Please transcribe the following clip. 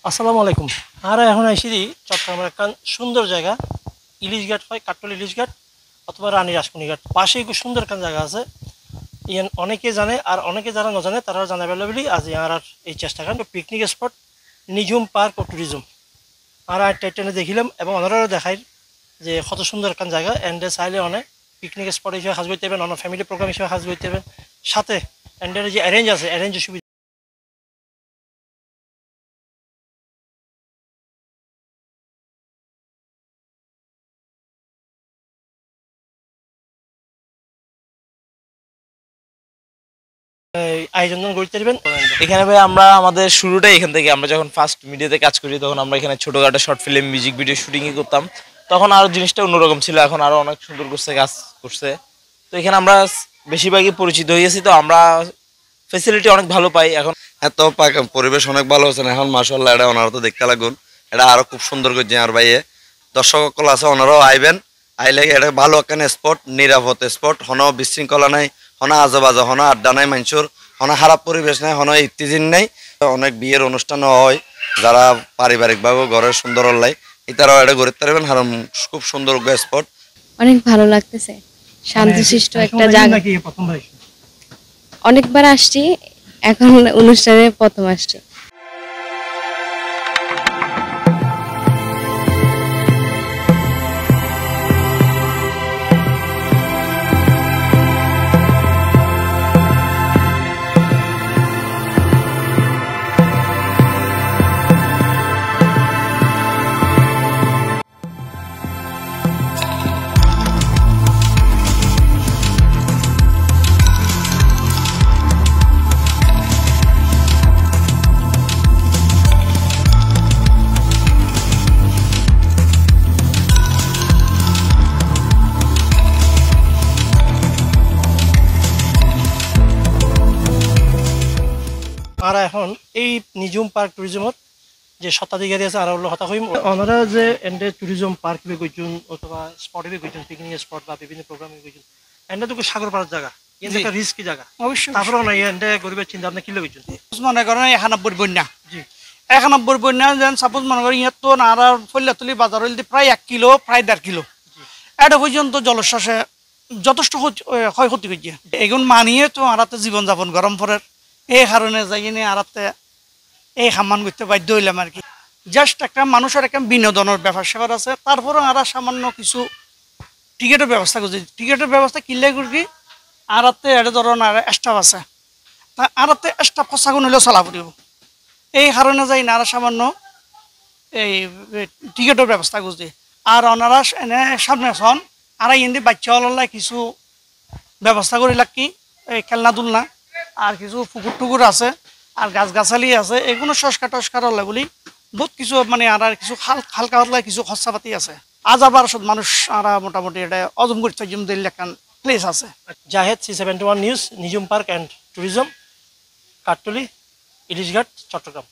আসসালামু আলাইকুম। আমরা এখন আইসি চট্টগ্রামের একটা সুন্দর জায়গা, ইলিশ ঘাট হয়, কাটল ইলিশ ঘাট অথবা রানী রাসমণি ঘাট। পাশেই খুব সুন্দর একটা জায়গা আছে। ইয়ান অনেকে জানে আর অনেকে যারা না জানে তারা জানাবে বলি আজ আর এই চেষ্টা করেন। পিকনিক স্পট নিঝুম পার্ক ও ট্যুরিজম আর টাইটেনে দেখিলাম এবং ওনারাও দেখাই যে কত সুন্দর একটা জায়গা। এন্ডে চাইলে অনেক পিকনিক স্পট হিসেবে সাজ করতে পারবেন, অনেক ফ্যামিলি প্রোগ্রাম হিসেবে সাজ করতে পারবেন। সাথে এন্ডের যে অ্যারেঞ্জ আছে, অ্যারেঞ্জের সুবিধা আয়োজন করতে পারবেন। এখানে ভাই আমরা আমাদের শুরুটাই এখান থেকে। আমরা যখন ফার্স্ট মিডিয়াতে কাজ করি তখন আমরা এখানে ছোটখাটো শর্ট ফিল্ম, মিউজিক ভিডিও শুটিংই করতাম। তখন আরো জিনিসটা অন্যরকম ছিল, এখন আরো অনেক সুন্দর করছে, কাজ করছে। তো এখানে আমরা বেশিরভাগই পরিচিত হয়েছি, তো আমরা ফেসিলিটি অনেক ভালো পাই এখন। এত পরিবেশ অনেক ভালো হচ্ছে এখন মাশাআল্লাহ। এটা ওনারা তো দেখতে লাগুন, এটা আরো খুব সুন্দর করছে আর ভাইয়ে। দর্শক সকল আছে, ওনারাও আইবেন। আইলে এটা ভালো একটা স্পট, নিরাপদ স্পট। হন বিশৃঙ্খলা নাই, হন আজেবাজে, হন আড্ডা নাই মানুষের, হন খারাপ পরিবেশ নাই, হন ইত্তেজিন নাই। অনেক বিয়ের অনুষ্ঠানও হয়, যারা পারিবারিকভাবে ঘরের সুন্দর হল্লাই এটারাও এটা ঘুরতে পারবেন। আর খুব সুন্দর স্পট, অনেক ভালো লাগতেছে, শান্তিশিষ্ট একটা জায়গা। প্রথমবার অনেকবার আসছি, এখন অনুষ্ঠানে প্রথম আসছি। আর এখন এই নিঝুম পার্ক ট্যুরিজমত যে স্বত্বাধিকারী আছে আর হলো হতা হইম ওনারা যে এন্ডে ট্যুরিজম পার্ক বি গইছুন অথবা স্পটে বি গইছুন, পিকনিক স্পট বা বিভিন্ন প্রোগ্রামে গইছুন। এন্ডে তো সাগর পাড়ার জায়গা, কিন্তু একটা রিস্কি জায়গা অবশ্যই। তারপরে না এন্ডে গরিবের চিন্তা আপনি কিলো গইছুন। মনে করেন 91 বন্যা, জি 91 বন্যা যেন সাপোজ মনে করেন ইয়াত তো নারা ফল্লাতলি বাজার হইলে প্রায় 1 কিলো, প্রায় 1.5 কিলো এটা পর্যন্ত জলশ্বাসে যথেষ্ট ক্ষয়ক্ষতি করছে। এগুন মানিয়ে তো আরাতে জীবনযাপন গরম পরের এই কারণে যাই নিয়ে আরাতে এই সামান করতে বাধ্য হইলাম আর কি। জাস্ট একটা মানুষের একটা বিনোদনের ব্যাপার স্যাপার আছে। তারপরে আরা সামান্য কিছু টিকিটের ব্যবস্থা করছি। টিকিটের ব্যবস্থা কিনলে করি আরাতে এটা ধরুন আর স্টাফ আছে, তা আরাতে স্টাফ খসাগুন হইলেও চলা পড়ব। এই কারণে যাই না আরা সামান্য এই টিকিটের ব্যবস্থা করছি। আর ওনারা এনে সামনে শন আর ইন্দি বাচ্চা হলাই কিছু ব্যবস্থা করি কি এই খেলনা দুলনা আর কিছু পুকুর টুকুর আছে আর গাছ গাছালি আছে, এগুলো সংস্কার টস্কার হলে বলি বহুত কিছু মানে আর কিছু হালকা হলাই কিছু খরচাপাতি আছে। আজ আবার মানুষ আর মোটামুটি এটা অজম করতে একটা প্লেস আছে। Zahed C71 news, Nijhum park and tourism, Kathtali, Ilishghat, Chittagong.